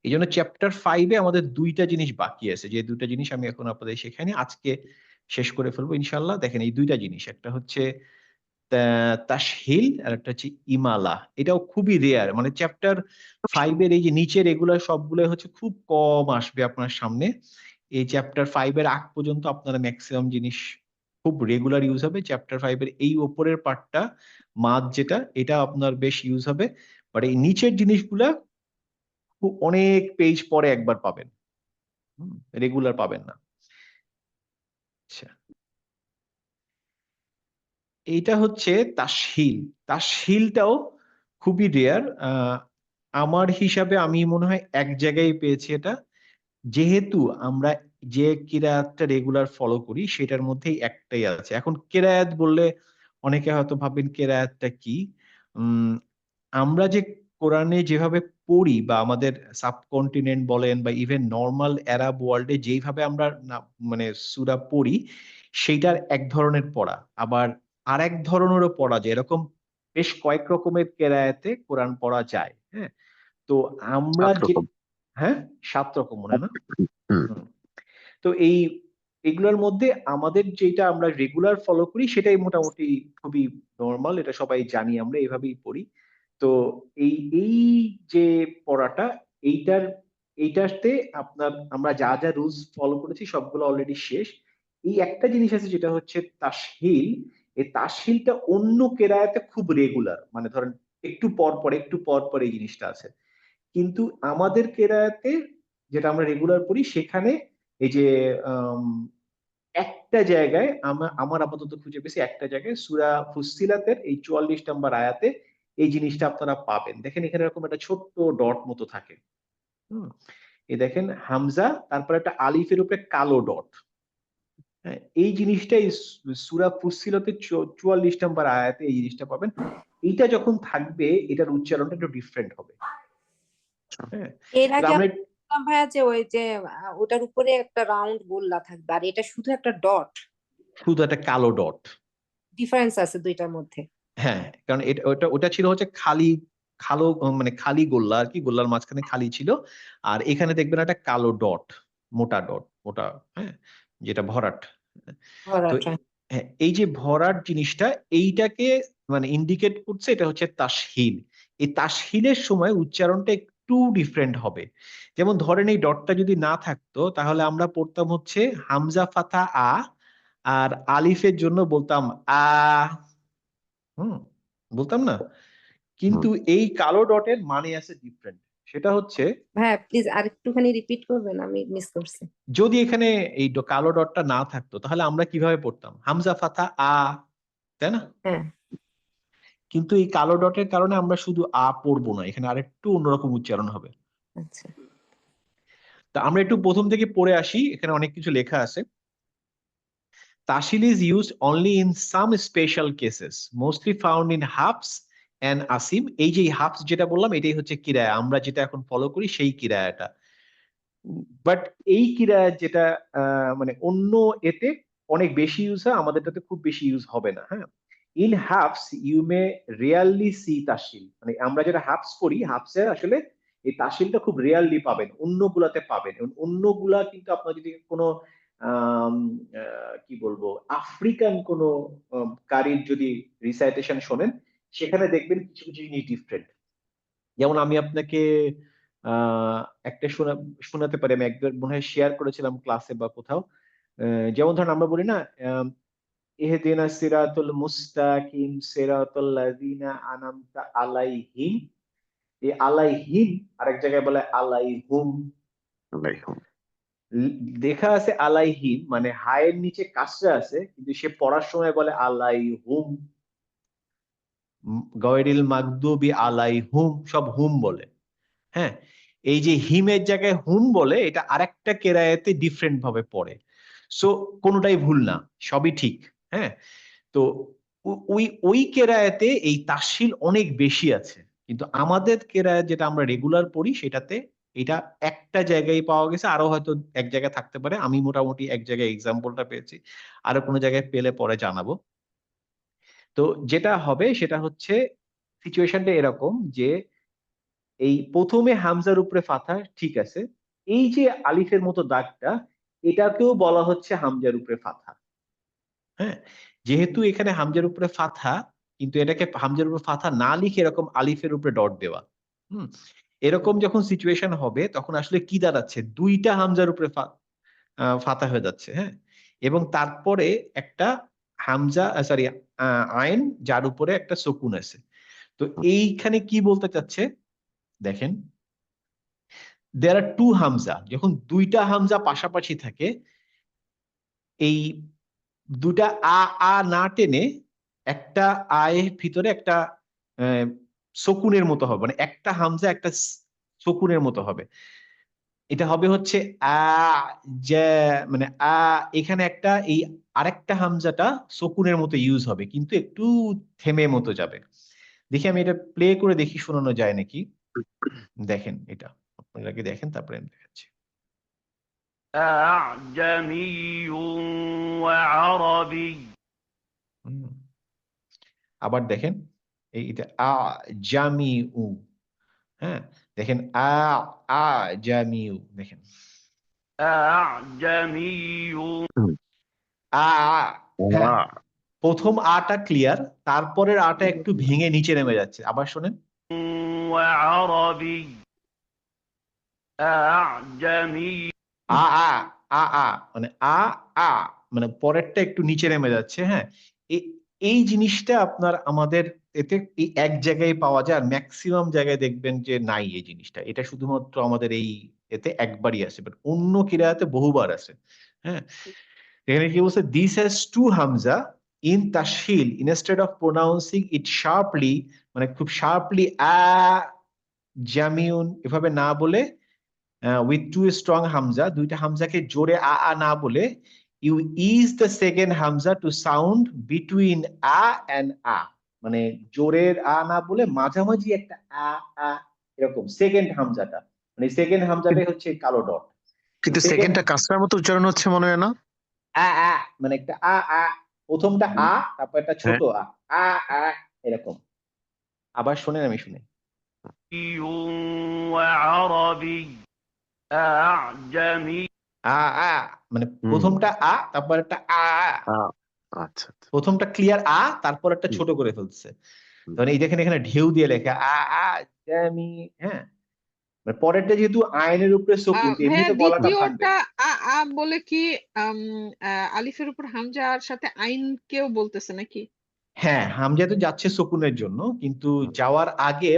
এই জন্য চ্যাপ্টার 5-এ আমাদের 2টা জিনিস বাকি আছে, যে 2টা জিনিস আমি এখন আপনাদের শেখাইনি, আজকে শেষ করে ফেলবো ইনশাআল্লাহ। দেখেন এই 2টা জিনিস, একটা হচ্ছে তাসহিল আর একটা হচ্ছে ইমালা। এটাও খুবই রেয়ার, মানে চ্যাপ্টার 5 এর এই যে নিচের এগুলা সবগুলো হচ্ছে খুব কম আসবে আপনার সামনে। এই চ্যাপ্টার 5 এর আগ পর্যন্ত আপনারা ম্যাক্সিমাম জিনিস খুব রেগুলার ইউজ হবে। চ্যাপ্টার 5 এর এই উপরের পার্টটা মাঝ যেটা, এটা আপনার বেশ ইউজ হবে। বাট এই নিচের জিনিসগুলা খুব অনেক পেজ পরে একবার পাবেন। রেগুলার পাবেন না। আচ্ছা, এইটা হচ্ছে তাসহিল। তাসহিলটাও খুবই রেয়ার। আমার হিসাবে আমি মনে হয় এক জায়গায় পেয়েছি এটা। যেহেতু আমরা যে কিরায়াতটা রেগুলার ফলো করি সেটার মধ্যেই একটাই আছে। এখন কেরায়াত বললে অনেকে হয়তো ভাববেন কেরায়াতটা কি? উম আমরা যে কোরআনে যেভাবে পড়ি বা আমাদের সাবকন্টিনেন্ট বলেন বা ইভেন নরমাল আরব ওয়ার্ল্ডে যেইভাবে আমরা মানে সূরা পড়ি, সেইটার এক ধরনের পড়া। আবার আরেক ধরনেরও পড়া যায়। এরকম বেশ কয়েক রকমের কেরায়াতে কোরআন পড়া যায়। হ্যাঁ? তো আমরা 7 যে রকম। হ্যাঁ? ৭ রকম মনে হয় না? হুম। হুম। তো এগুলোর মধ্যে আমাদের যেটা আমরা রেগুলার ফলো করি সেটাই মোটামুটি খুবই নরমাল। এটা সবাই জানি, আমরা এভাবেই পড়ি। তো এই এই যে পড়াটা, এইটার এইটাতে আপনার আমরা যা যা রুলস ফলো করেছি সবগুলো অলরেডি শেষ। এই একটা জিনিস আছে যেটা হচ্ছে তাসহিল। এই তাসহিলটা অন্য কেরায়াতে খুব রেগুলার, মানে ধরেন একটু পর পর এই জিনিসটা আছে। কিন্তু আমাদের কেরায়াতে যেটা আমরা রেগুলার পড়ি সেখানে এই যে আম, একটা জায়গায় আমার আপাতত খুঁজে পেয়েছি, একটা জায়গায় সূরা ফুসসিলাতের এই 44 নম্বর আয়াতে এই জিনিসটা আপনারা পাবেন। দেখেন এখানে এরকম একটা ছোট্ট ডট মতো থাকে। হুম, এই দেখেন হামজা, তারপর একটা আলিফের উপরে কালো ডট। হ্যাঁ, এই জিনিসটা এই সূরা ফুসসিলাতের 44 নম্বর আয়াতে এই জিনিসটা পাবেন। এইটা যখন থাকবে এটার উচ্চারণটা একটু ডিফারেন্ট হবে। হ্যাঁ, এর তাহলে আগে আমরা আমি বললাম ভাইয়া যে ওই যে ওটার উপরে একটা রাউন্ড গোল্লা থাকবে আর এটা শুধু একটা ডট। শুধু একটা কালো ডট। ডিফারেন্স আছে দুইটার মধ্যে। হ্যাঁ, কারণ এটা ওটা ওটা ছিল হচ্ছে খালি কালো, মানে খালি গোল্লা আর কি, গোল্লার মাঝখানে খালি ছিল। আর এখানে দেখবেন একটা কালো ডট, মোটা ডট, মোটা। হ্যাঁ, যেটা ভরাট। তো ভরাটা। হ্যাঁ, এই যে ভরাট জিনিসটা, এইটাকে মানে ইন্ডিকেট করছে এটা হচ্ছে তাসহিল। এই তাসহিলের সময় উচ্চারণটা একটু ডিফারেন্ট হবে। যেমন ধরেন এই ডটটা যদি না থাকতো তাহলে আমরা পড়তাম হচ্ছে হামজা ফাথা আ, আর আলিফের জন্য বলতাম আ। হুম, বলতাম না? হুম। কিন্তু এই কালো ডটের মানে আছে ডিফারেন্ট। সেটা হচ্ছে ভাইয়া প্লিজ আর একটুখানি রিপিট করবেন, আমি মিস করছি। যদি এখানে এই কালো ডটটা না থাকতো তাহলে আমরা কিভাবে পড়তাম? হামজা ফাথা আ, তাই না? হ্যাঁ। কিন্তু এই কালো ডটের কারণে আমরা শুধু আ পড়বো না, এখানে আরেকটু অন্যরকম উচ্চারণ হবে। আচ্ছা। তা আমরা একটু প্রথম থেকে পড়ে আসি, এখানে অনেক কিছু লেখা আছে। Tashil is used only in some special cases, mostly found in Hafs and Asim. এই যে হাফস যেটা বললাম এটাই হচ্ছে কিরায়া, আমরা যেটা এখন ফলো করি সেই কিরায়াটা। বাট এই কিরায়া যেটা মানে অন্য এতে অনেক বেশি ইউজ হয়, আমাদেরটাতে খুব বেশি ইউজ হবে না। হ্যাঁ, in Hafs you may rarely see তাসিল, মানে আমরা যেটা হাফস করি হাফসের আসলে এই তাসিলটা খুব রিয়ারলি পাবেন, অন্যগুলাতে পাবেন। এবং অন্যগুলা কিন্তু আপনার যদি কোনো আম, কি বলবো আফ্রিকান কোনো কারির যদি রিসাইটেশন শোনেন, সেখানে দেখবেন কিছু কিছু জিনিস ডিফারেন্ট। যেমন আমি আপনাকে একটা শোনাতে পারি, আমি একবার মনে হয় শেয়ার করেছিলাম ক্লাসে বা কোথাও। যেমন ধরেন আমরা বলি না ইহদিনা সিরাতুল মুস্তাকিম সিরাতুল লাযিনা আনআমতা আলাইহিম, এই আলাইহিম আরেক জায়গায় বলে আলাইহুম। আলাইকুম। লেখা আছে আলাইহিম, মানে হায়ের নিচে কাসরা আছে, কিন্তু সে পড়ার সময় বলে আলাইহুম। গয়রিল মাগদুবি আলাইহুম, সব হুম বলে। হ্যাঁ, এই যে হিমের জায়গায় হুম বলে, এটা আরেকটা কেরায়াতে ডিফারেন্ট ভাবে পড়ে। সো কোনোটাই ভুল না, সবই ঠিক। হ্যাঁ, তো ওই ওই কেরায়াতে এই তাসহিল অনেক বেশি আছে, কিন্তু আমাদের কেরায়াত যেটা আমরা রেগুলার পড়ি সেটাতে এটা একটা জায়গায় পাওয়া গেছে, আরো হয়তো এক জায়গায় থাকতে পারে। আমি মোটামুটি এক জায়গায় এক্সাম্পলটা পেয়েছি, আরো কোনো জায়গায় পেলে পরে জানাবো। তো যেটা হবে সেটা হচ্ছে সিচুয়েশনটা এরকম যে এই প্রথমে হামজার উপরে ফাথা ঠিক আছে, এই যে আলিফের মতো দাগটা এটাকেও বলা হচ্ছে হামজার উপরে ফাথা। হ্যাঁ, যেহেতু এখানে হামজার উপরে ফাথা, কিন্তু এটাকে হামজার উপরে ফাথা না লিখে এরকম আলিফের উপরে ডট দেওয়া। হুম, এরকম যখন সিচুয়েশন হবে তখন আসলে কি দাঁড়াচ্ছে, দুইটা হামজার উপরে ফাথা হয়ে যাচ্ছে। হ্যাঁ, এবং তারপরে একটা হামজা সরি আইন যার উপরে একটা সুকুন আছে। তো এইখানে কি বলতে চাচ্ছে দেখেন, দেয়ার আর টু হামজা, যখন দুইটা হামজা পাশাপাশি থাকে, এই দুটা আ না টেনে একটা আয়ের ভিতরে একটা শকুনের মতো হবে, মানে একটা হামজা একটা শকুনের মতো হবে। এটা হবে হচ্ছে আ, যে মানে এখানে একটা এই আরেকটা হামজাটা শকুনের মতো ইউজ হবে, কিন্তু একটু থেমে মতো যাবে। দেখি আমি এটা প্লে করে দেখি শোনানো যায় নাকি। দেখেন এটা, আপনারা কি দেখেন, তারপরে আমি দেখাচ্ছি। أعجمي وعربي হুম, আবার দেখেন এইটা জামি উ। হ্যাঁ, দেখেন জামি উ, দেখেন أعجمي আ হ্যাঁ, আ, প্রথম আটা ক্লিয়ার, তারপরের আটা একটু ভেঙে নিচে নেমে যাচ্ছে। আবার শোনেন, وعربي أعجمي আ আ মানে আ মানে পরেরটা একটু নিচে নেমে যাচ্ছে। হ্যাঁ, এই জিনিসটা আপনার আমাদের এতে এই এক জায়গায় পাওয়া যায়, আর ম্যাক্সিমাম জায়গায় দেখবেন যে নাই এই জিনিসটা। এটা শুধুমাত্র আমাদের এই এতে একবারই আছে, বাট অন্য কিরাতে বহুবার আছে। হ্যাঁ, এখানে কি বলছে, দিস হ্যাজ টু হামজা ইন তাশহিল instead of pronouncing it sharply, মানে খুব শার্পলি জামিউন এভাবে না বলে, উইথ টু স্ট্রং হামজা, দুইটা হামজাকে জোরে না বলে, ইউ ইজ দ্য সেকেন্ড হামজা টু সাউন্ড বিটুইন অ্যান্ড মানে জোরের না বলে মাঝামাঝি একটা আ এরকম সেকেন্ড হামজাটা, মানে সেকেন্ড হামজাটাই হচ্ছে কালো ডট। কিন্তু সেকেন্ড সেকেন্ডটা কাসরার মতো উচ্চারণ হচ্ছে মনে হয় না? আ মানে একটা প্রথমটা তারপর একটা ছোট হ্যাঁ, আ আ এরকম। আবার শোনেন, আমি শুনি। وعربي أعجمي আ আ মানে হুম, প্রথমটা তারপর একটা আ, আচ্ছা আচ্ছা। প্রথমটা ক্লিয়ার তারপর একটা হুম, ছোট করে ফেলছে। হুম, তখন এই দেখেন এখানে ঢেউ দিয়ে লেখা আমি। হ্যাঁ, মানে পরেরটা যেহেতু আইনের উপরে সুকুন, তো ভাইয়া এমনিতে গলাটা ভাঙবে। দ্বিতীয়টা বলে কি আম, আলিফের উপর হামজার সাথে আইন কেউ বলতেছে নাকি? হ্যাঁ, হামজা তো যাচ্ছে সুকুনের জন্য, কিন্তু হুম, যাওয়ার আগে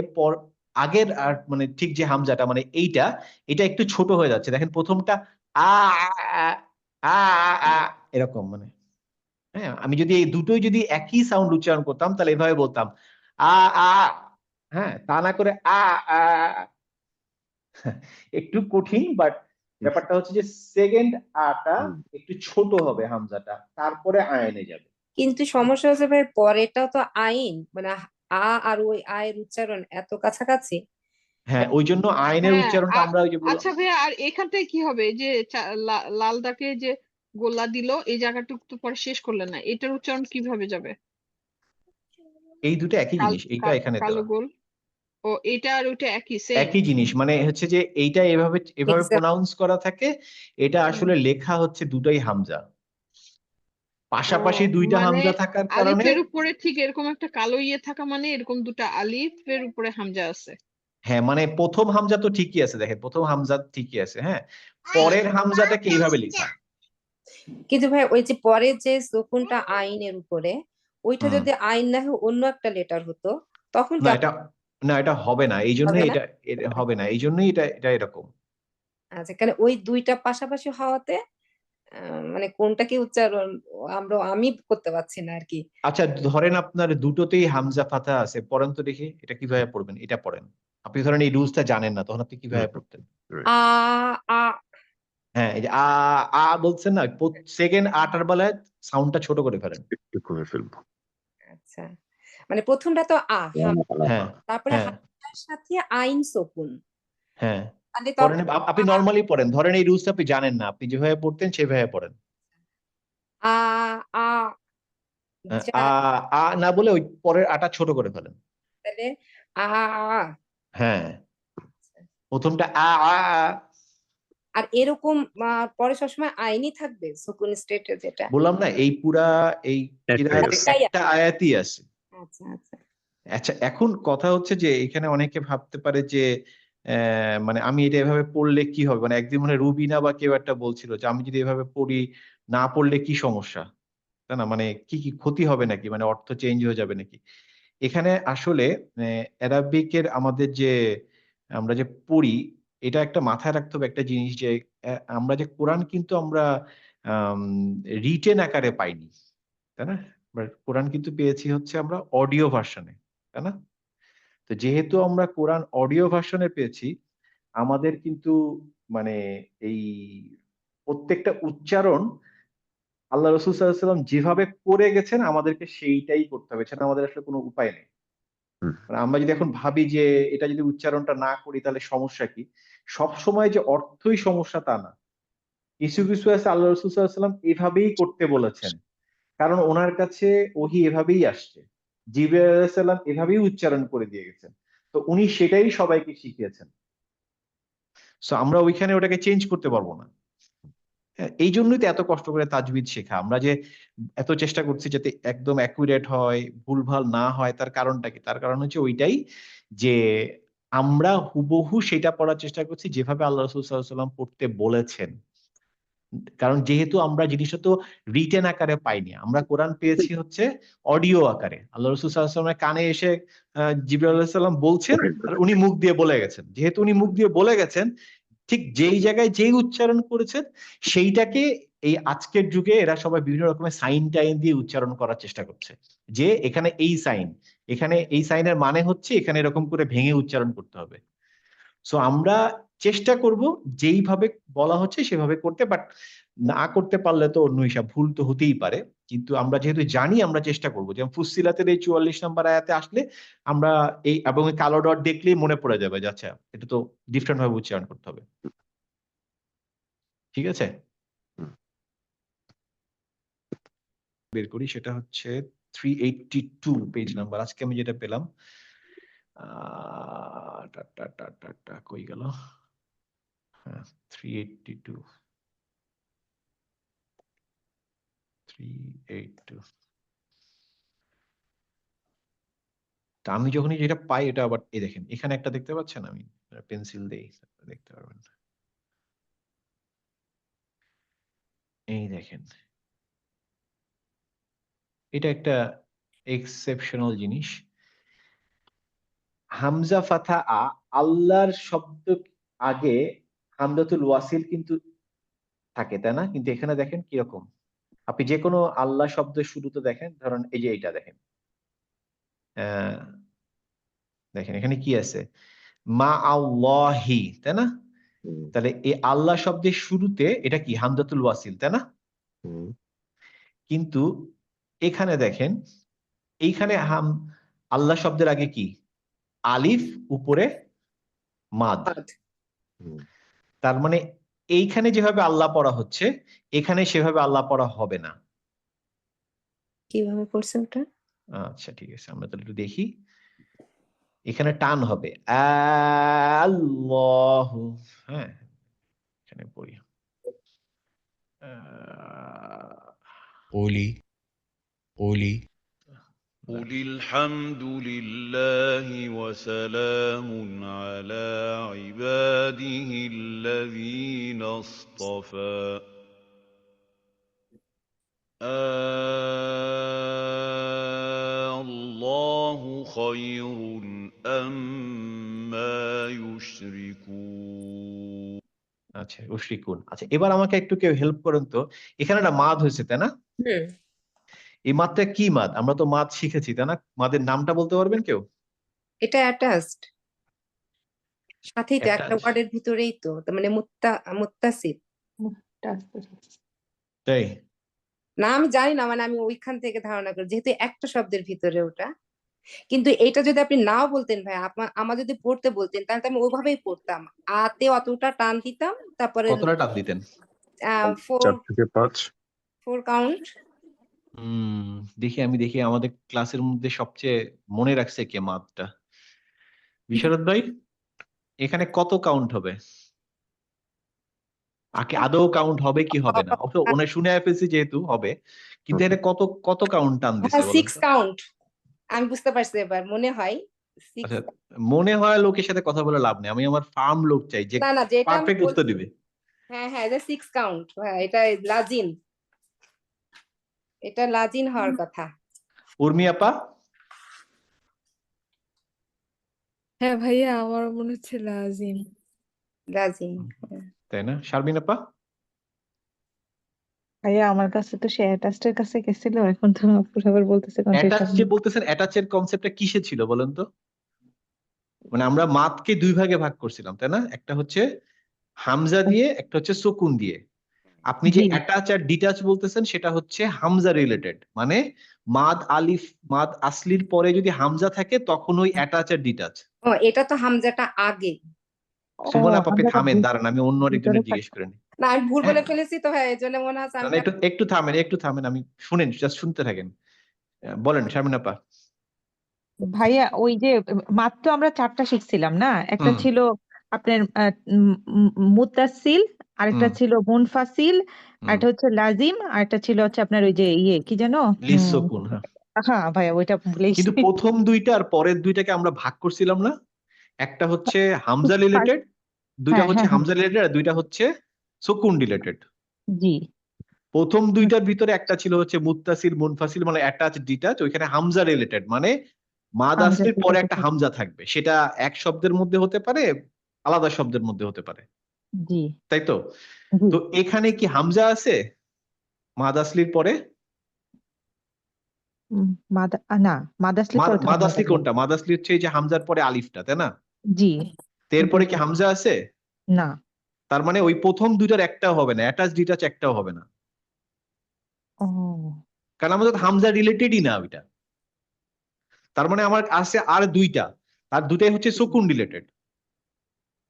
আগের আর মানে ঠিক যে হামজাটা মানে এটা একটু ছোট হয়ে যাচ্ছে। দেখেন প্রথমটা আ আ আ আ এরকম, মানে হ্যাঁ, আমি যদি এই দুটোই যদি একই সাউন্ড উচ্চারণ করতাম তাহলে এভাবে বলতাম আ আ হ্যাঁ, তা না করে আ একটু কঠিন, বাট ব্যাপারটা হচ্ছে যে সেকেন্ড আটা হুম। একটু ছোট হবে হামজাটা, তারপরে আয়নে যাবে। কিন্তু সমস্যা হচ্ছে ভাই পরেরটাও তো আইন, মানে আর ওই আয়ের উচ্চারণ এত কাছাকাছি। হ্যাঁ, ওই জন্য আইনের হ্যাঁ উচ্চারণটা আমরা ওই যে আচ্ছা ভাইয়া, আর এখানটায় কি হবে? এই যে লাল দাগে যে গোল্লা দিল, এই জায়গাটুকু তো পরে শেষ করলেন না, এটার উচ্চারণ কিভাবে যাবে? এই দুটো একই জিনিস, এইটা এখানে কালো দেওয়া গোল, ও এটা আর ওইটা একই সেম? একই জিনিস, মানে হচ্ছে যে এইটা এভাবে এভাবে এক্সাক্ট। প্রোনাউন্স করা থাকে, এটা আসলে লেখা হচ্ছে দুটাই হামজা, ও পাশাপাশি দুইটা মানে হামজা থাকার কারণে। আলিফের উপরে ঠিক এরকম একটা কালো ইয়ে থাকা, মানে এরকম দুটো আলিফের উপরে হামজা আছে। হ্যাঁ, মানে প্রথম হামজা তো ঠিকই আছে, দেখেন প্রথম হামজা ঠিকই আছে। হ্যাঁ, পরের হামজাটাকে এইভাবে লেখা। কিন্তু ভাই ওই যে পরের যে সুকুনটা আইনের উপরে, ওইটা হুম, যদি আইন না হয়ে অন্য একটা লেটার হতো, তখন না কেমন এটা, না এটা হবে না, এই হবে জন্যই না? এটা হবে না, এই জন্যই এটা এরকম। আচ্ছা, কারণ ওই দুইটা পাশাপাশি হওয়াতে মানে কোনটা কি উচ্চারণ আমি করতে পারছি না আর কি। আচ্ছা, ধরেন আপনার দুটোতেই হামজা ফাতা আছে, পড়েন তো দেখি এটা কিভাবে পড়বেন, এটা পড়েন। আপনি ধরেন এই রুলসটা জানেন না, তখন আপনি হুম, কিভাবে পড়তেন? right. আ আ হ্যাঁ, এই যে বলছেন না, সেকেন্ড আটার বেলায় সাউন্ডটা ছোট করে ফেলেন। একটু করে ফেলবো। আচ্ছা, মানে প্রথমটা তো হ্যাঁ, তারপরে হ্যাঁ, হামজার সাথে আইন সুকুন, হ্যাঁ, তাহলে পড়েন। তখন আপনি নর্মালি পড়েন, ধরেন এই রুলসটা আপনি জানেন না, আপনি যেভাবে পড়তেন সেভাবে পড়েন। আ আ হ্যাঁ, যা, না বলে ওই পরের আটা ছোট করে ফেলেন। তাহলে আ হ্যাঁ, প্রথমটা আ আ আ। আর এরকম পরে সবসময় আইনই থাকবে সুকুন স্টেটে যেটা। বললাম না এই পুরা এই একটাই কিরাতে আছে। একটা আয়াতই আছে। আচ্ছা আচ্ছা। আচ্ছা এখন কথা হচ্ছে যে এখানে অনেকে ভাবতে পারে যে মানে আমি এটা এভাবে পড়লে কি হবে, মানে একদিন মানে রুবিনা বা কেউ একটা বলছিল যে আমি যদি এভাবে পড়ি না পড়লে কি সমস্যা, তাই না, মানে কি কি ক্ষতি হবে নাকি, মানে অর্থ চেঞ্জ হয়ে যাবে নাকি। এখানে আসলে অ্যারাবিকের আমাদের যে আমরা যে পড়ি এটা একটা মাথায় রাখতে হবে একটা জিনিস যে আমরা যে কোরআন কিন্তু আমরা রিটেন আকারে পাইনি, তাই না, কোরআন কিন্তু পেয়েছি হচ্ছে আমরা অডিও ভার্সনে, তাই না। তো যেহেতু আমরা কোরআন অডিও ভার্সনে পেয়েছি আমাদের কিন্তু মানে এই প্রত্যেকটা উচ্চারণ আল্লাহ রসুল সাল্লাল্লাহু আলাইহি ওয়াসাল্লাম যেভাবে করে গেছেন আমাদেরকে সেইটাই করতে হবে, সেটা আমাদের আসলে কোনো উপায় নেই। হুম। মানে আমরা যদি এখন ভাবি যে এটা যদি উচ্চারণটা না করি তাহলে সমস্যা কি, সব সময় যে অর্থই সমস্যা তা না। কিছু কিছু আছে আল্লাহ রসুল সাল্লাল্লাহু আলাইহি ওয়াসাল্লাম এভাবেই করতে বলেছেন, কারণ ওনার কাছে ওহী এভাবেই আসছে, জিবরাইল আলাইহিস সালাম এভাবেই উচ্চারণ করে দিয়ে গেছেন, তো উনি সেটাই সবাইকে শিখিয়েছেন। সো আমরা ওইখানে ওটাকে চেঞ্জ করতে পারবো না। হ্যাঁ, এই জন্যই তো এত কষ্ট করে তাজবিদ শেখা, আমরা যে এত চেষ্টা করছি যাতে একদম অ্যাকুরেট হয়, ভুলভাল না হয়, তার কারণটা কি, তার কারণ হচ্ছে ওইটাই যে আমরা হুবহু সেটা পড়ার চেষ্টা করছি যেভাবে আল্লাহ রাসূল সাল্লাল্লাহু আলাইহি ওয়াসাল্লাম পড়তে বলেছেন। কারণ যেহেতু আমরা জিনিসটা তো রিটেন আকারে পাইনি, আমরা কোরআন পেয়েছি হচ্ছে অডিও আকারে। আল্লাহ রাসূল সাল্লাল্লাহু আলাইহি ওয়াসাল্লামের কানে এসে জিবরাইল আলাইহিস সালাম বলছেন আর উনি মুখ দিয়ে বলে গেছেন। যেহেতু উনি মুখ দিয়ে বলে গেছেন, ঠিক যেই জায়গায় যেই উচ্চারণ করেছেন সেইটাকে এই আজকের যুগে এরা সবাই বিভিন্ন রকমের সাইন টাইন দিয়ে উচ্চারণ করার চেষ্টা করছে, যে এখানে এই সাইন, এখানে এই সাইনের মানে হচ্ছে এখানে এরকম করে ভেঙে উচ্চারণ করতে হবে। সো আমরা চেষ্টা করব যেইভাবে বলা হচ্ছে সেভাবে করতে, বাট না করতে পারলে তো অন্য হিসাব, ভুল তো হতেই পারে। কিন্তু আমরা যেহেতু জানি আমরা চেষ্টা করব, যেমন ফুসসিলাতের এই 44 নম্বর আয়াতে আসলে আমরা এই এবং এই কালো ডট দেখলেই মনে পড়ে যাবে যে আচ্ছা এটা তো ডিফারেন্ট ভাবে উচ্চারণ করতে হবে। ঠিক আছে, বের করি, সেটা হচ্ছে 382 পেজ নাম্বার, আজকে আমি যেটা পেলাম। কই গেল, হ্যাঁ 382 382। তা আমি যখনই যেটা পাই এটা আবার এই দেখেন এখানে একটা দেখতে পাচ্ছেন, আমি পেন্সিল দেই দেখতে পারবেন, এই দেখেন এটা একটা এক্সেপশনাল জিনিস। হামজা ফাথা আল্লাহর শব্দ আগে হামজাতুল ওয়াসিল কিন্তু থাকে, তাই না, কিন্তু এখানে দেখেন কিরকম, আপনি যে কোনো আল্লাহ শব্দের শুরুতে দেখেন, ধরুন এই যে এইটা দেখেন, আহ দেখেন এখানে কি আছে, মা আল্লাহি, তাই না, হুম, তাহলে এই আল্লাহ শব্দের শুরুতে এটা কি হামজাতুল ওয়াসিল, তাই না, হুম, কিন্তু এখানে দেখেন এইখানে আল্লাহ শব্দের আগে কি আলিফ, উপরে মাদ, হুম। তার মানে এইখানে যেভাবে আল্লাহ পড়া হচ্ছে এখানে সেভাবে আল্লাহ পড়া হবে না। কিভাবে করছে ওটা? আচ্ছা ঠিক আছে, আমরা তাহলে একটু দেখি, এখানে টান হবে আল্লাহু, হ্যাঁ এখানে পড়ি قولي قولي قل الحمد لله وسلام على عباده الذين اصطفى الله خير أما يشركون আচ্ছা উশরিকুন। আচ্ছা এবার আমাকে একটু কেউ হেল্প করেন তো, এখানে একটা মাদ হয়েছে তাই না, হুম। এই মাদটা কি মাদ, আমরা তো মাদ শিখেছি তাই না, মাদের নামটা বলতে পারবেন কেউ? এটা অ্যাটাচড সাথেই তো, একটা Attached। ওয়ার্ডের ভিতরেই তো, তার মানে মুত্তাসিল। তাই না আমি জানি না, মানে আমি ওইখান থেকে ধারণা করি যেহেতু একটা শব্দের ভিতরে ওটা। কিন্তু এটা যদি আপনি নাও বলতেন ভাই, আমার যদি পড়তে বলতেন তাহলে তো আমি ওইভাবেই পড়তাম, আতে অতটা টান দিতাম, তারপরে কতটা টান দিতেন? 4 থেকে 5। 4 কাউন্ট। দেখি আমি দেখি আমাদের ক্লাসের মধ্যে সবচেয়ে মনে রাখছে কে মাদটা, বিশারদ ভাই? এখানে কত কাউন্ট হবে? আদৌ কাউন্ট হবে কি হবে না? অবশ্য ওনে শুনে ফেলছি যেহেতু হবে, কিন্তু এখানে কত কত কাউন্ট টান দিছে হ্যাঁ বলেন 6 তো? কাউন্ট। আমি বুঝতে পারছি এবার, মনে হয় 6। আচ্ছা, মনে হয় লোকের সাথে কথা বলে লাভ নেই, আমি আমার ফার্ম লোক চাই যে না না, যেটা আমি পারফেক্ট উত্তর বলছি, দিবে। হ্যাঁ হ্যাঁ, এটা 6 কাউন্ট। হ্যাঁ, এটা লাজিম, এটা লাজিম হওয়ার কথা। উর্মি আপা? হ্যাঁ ভাইয়া, আমার মনে হচ্ছে লাজিম। লাজিম। তাই না? শারমিন আপা? ভাইয়া আমার কাছে তো সে অ্যাটাচের কাছে গেছিল, এখন তো আপুর আবার বলতেছে অ্যাটাচ কন্ট্রাক্ট। যে বলতেছেন, অ্যাটাচের কনসেপ্টটা কিসে ছিল বলেন তো? মানে আমরা মাদকে দুই ভাগে ভাগ করছিলাম তাই না? একটা হচ্ছে হামজা দিয়ে, একটা হচ্ছে সুকুন দিয়ে। আপনি যে জি। অ্যাটাচ আর ডিটাচ বলতেছেন সেটা হচ্ছে হামজা রিলেটেড, মানে মাদ আলিফ, মাদ আসলির পরে যদি হামজা থাকে তখন ওই অ্যাটাচ আর ডিটাচ। ও, এটা তো হামজাটা আগে। ও, সুমন আপা, আপনি হামজাটা থামেন, দাঁড়ান, আমি অন্য ভিতরে আরেকজনের জিজ্ঞেস থাকে। করেন। না, আমি ভুল হ্যাঁ, বলে ফেলেছি তো, হ্যাঁ, এই জন্য মনে হচ্ছে না আমি না, একটু একটু থামেন, একটু থামেন, আমি শুনেন, জাস্ট শুনতে থাকেন। বলেন শারমিন আপা। ভাইয়া ওই যে মাত্র আমরা 4টা শিখছিলাম না, একটা হুম ছিল আপনার মুত্তাসিল, আরেকটা হুম ছিল মুনফাসিল, হুম আরেকটা হচ্ছে লাজিম, আরেকটা ছিল হচ্ছে আপনার ওই যে কি জানো। লিস সুকুন, হ্যাঁ। হ্যাঁ ভাইয়া, ওইটা ভুলেছি। কিন্তু প্রথম দুইটা আর পরের দুইটাকে আমরা ভাগ করছিলাম না? একটা হচ্ছে হামজা রিলেটেড, দুইটা হ্যাঁ হচ্ছে হ্যাঁ হ্যাঁ, হামজা রিলেটেড, আর দুইটা হচ্ছে সুকুন রিলেটেড। জি। প্রথম দুইটার ভিতরে একটা ছিল হচ্ছে মুত্তাসিল মুনফাসিল, মানে অ্যাটাচ ডিটাচ, ওইখানে হামজা রিলেটেড, মানে মাদ হামজা আসলির পরে ঠিক একটা আছে। হামজা থাকবে, সেটা এক শব্দের মধ্যে হতে পারে, আলাদা শব্দের মধ্যে হতে পারে, জি তাই তো? জি। তো এখানে কি হামজা আছে মাদ আসলির পরে? মাদা না, মাদাসলি পরে তো মাদ হামজা আসলি থাকে। কোনটা? মাদ আসলি হচ্ছে এই যে হামজার পরে আলিফটা, তাই না? জি। তো কিন্তু এরপরে কি হামজা আছে? না। তার মানে ওই প্রথম দুইটার একটাও হবে না, অ্যাটাচ ডিটাচ একটাও হবে না, ও, কারণ আমাদের হামজা রিলেটেডই না ওইটা। তার মানে আমার আছে আর দুইটা, আর দুটাই হচ্ছে সুকুন রিলেটেড।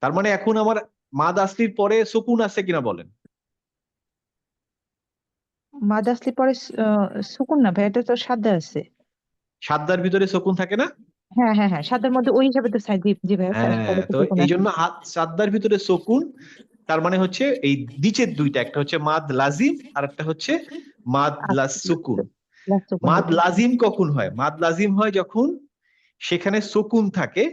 তার মানে এখন আমার মাদ আসলির পরে সুকুন আছে কিনা বলেন? মাদাসলি পরে সুকুন না ভাই, এটা তো সাদা আছে। সাদ্দার ভিতরে সুকুন থাকে না? হ্যাঁ হ্যাঁ হ্যাঁ, সাদার মধ্যে ওই হিসাবে তো জি জি ভাইয়া, হ্যাঁ, তাহলে তো তো সুকুন এই আছে। জন্য সাদ্দার ভিতরে সুকুন। তার মানে হচ্ছে এই নিচের দুইটা, একটা হচ্ছে মাদ লাজিম আর একটা হচ্ছে মাদ লাস সুকুন। লাস্ট সুকুন মাদ যেটা। লাজিম কখন হয়? মাদ লাজিম হয় যখন সেখানে সুকুন থাকে,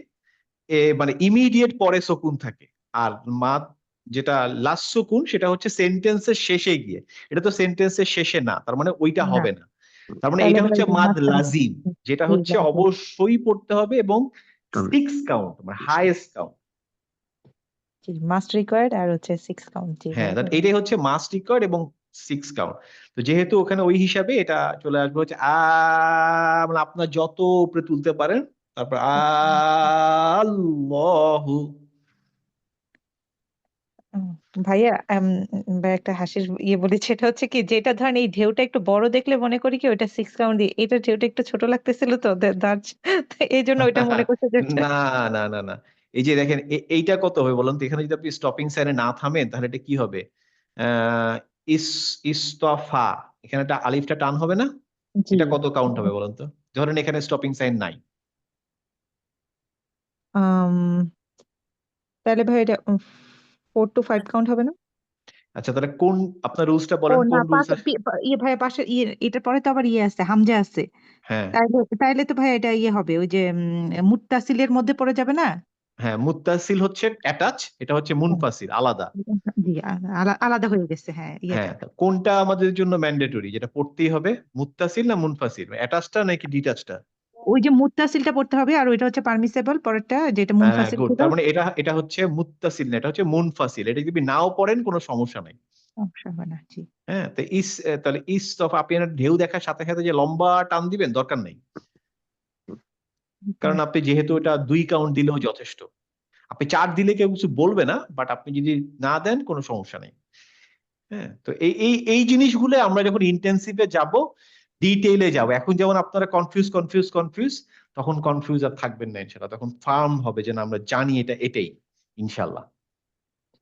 মানে ইমিডিয়েট পরে সুকুন থাকে। আর মাদ যেটা লাস্ট সুকুন, সেটা হচ্ছে সেন্টেন্সের শেষে গিয়ে, এটা তো সেন্টেন্সের শেষে না, তার মানে ওইটা না, হবে না। তার মানে তাহলে এটা ভাই হচ্ছে ওই যে মাদ মাঝখানে। লাজিম, যেটা জি, হচ্ছে লাজিম। অবশ্যই পড়তে হবে, এবং 6 কাউন্ট, মানে হাইয়েস্ট কাউন্ট। জি, মাস্ট রিকোয়ার্ড আর হচ্ছে 6 কাউন্ট। জি হ্যাঁ, ভাইয়া। এটাই হচ্ছে মাস্ট রিকোয়ার্ড এবং 6 কাউন্ট। তো যেহেতু ওখানে ওই হিসাবে এটা চলে আসবে হচ্ছে মানে আপনার যত উপরে তুলতে পারেন, তারপর আল্লাহু। উম, ভাইয়া ভাই একটা হাসির বলেছে, এটা হচ্ছে কি, যেটা ধরেন এই ঢেউটা একটু বড় দেখলে মনে করি কি ওইটা 6 কাউন্ট দিয়ে, এটা ঢেউটা একটু ছোট লাগতেছিল তো এই জন্য ওইটা মনে করছে যে না না না না, এই যে দেখেন এইটা কত হবে বলুন তো? এখানে যদি আপনি স্টপিং সাইনে না থামেন তাহলে এটা কি হবে? আহ ইস ইস্তফা, এখানে একটা আলিফটা টান হবে না? জি। এটা কত কাউন্ট হবে বলুন তো? ধরেন এখানে স্টপিং সাইন নাই। আম তাহলে ভাই এটা 4 to 5 কাউন্ট হবে না? আচ্ছা, তাহলে কোন আপনার রুলসটা ও বলেন, না, কোন রুলস? পাশে ভাই পাশে এটার পরে তো আবার আছে, হামজা আছে। হ্যাঁ তাইলে তাইলে তো ভাই এটা হবে ওই যে মুত্তাসিলের মধ্যে পড়ে যাবে না? হ্যাঁ, মুত্তাসিল হচ্ছে অ্যাটাচ, এটা হচ্ছে হ্যাঁ, মুনফাসিল, আলাদা। জি, আলাদা হয়ে গেছে, হ্যাঁ ইয়েটা। হ্যাঁ, তা কোনটা আমাদের জন্য ম্যান্ডেটরি, যেটা পড়তেই হবে? মুত্তাসিল না মুনফাসিল, অ্যাটাচটা নাকি ডিটাচটা? ওই যে মুত্তাসিলটা পড়তে হবে, আর ওইটা হচ্ছে পারমিসেবল পরেরটা, যেটা মুনফাসিল গুড, ছিল। তার মানে এটা এটা হচ্ছে মুত্তাসিল না, এটা হচ্ছে মুনফাসিল। এটা যদি নাও পড়েন কোনো সমস্যা নাই। সমস্যা হবে না, জি। হ্যাঁ, তো তাহলে ইস্তফা, আপনি একটা ঢেউ দেখার সাথে সাথে যে লম্বা টান দিবেন দরকার নেই, কারণ আপনি যেহেতু এটা 2 কাউন্ট দিলেও যথেষ্ট। আপনি 4 দিলে কেউ কিছু বলবে না, বাট আপনি যদি না দেন কোনো সমস্যা নেই। হ্যাঁ, তো এই জিনিসগুলো আমরা যখন ইন্টেন্সিভে যাব, ডিটেইলে যাব। এখন যেমন আপনারা কনফিউজ, তখন কনফিউজ আর থাকবেন না ইনশাআল্লাহ, তখন ফার্ম হবে যে না আমরা জানি এটা এটাই ইনশাআল্লাহ।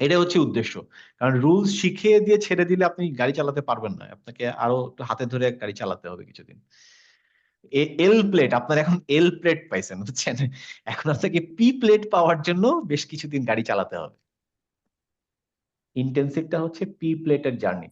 এটা হচ্ছে উদ্দেশ্য। কারণ রুলস শিখিয়ে দিয়ে ছেড়ে দিলে আপনি গাড়ি চালাতে পারবেন না, আপনাকে আরো একটু হাতে ধরে গাড়ি চালাতে হবে কিছুদিন। এল প্লেট, আপনার এখন এল প্লেট পাইছেন, বুঝছেন? এখন আপনাকে পি প্লেট পাওয়ার জন্য বেশ কিছুদিন গাড়ি চালাতে হবে। ইন্টেন্সিভটা হচ্ছে পি প্লেটের জার্নি।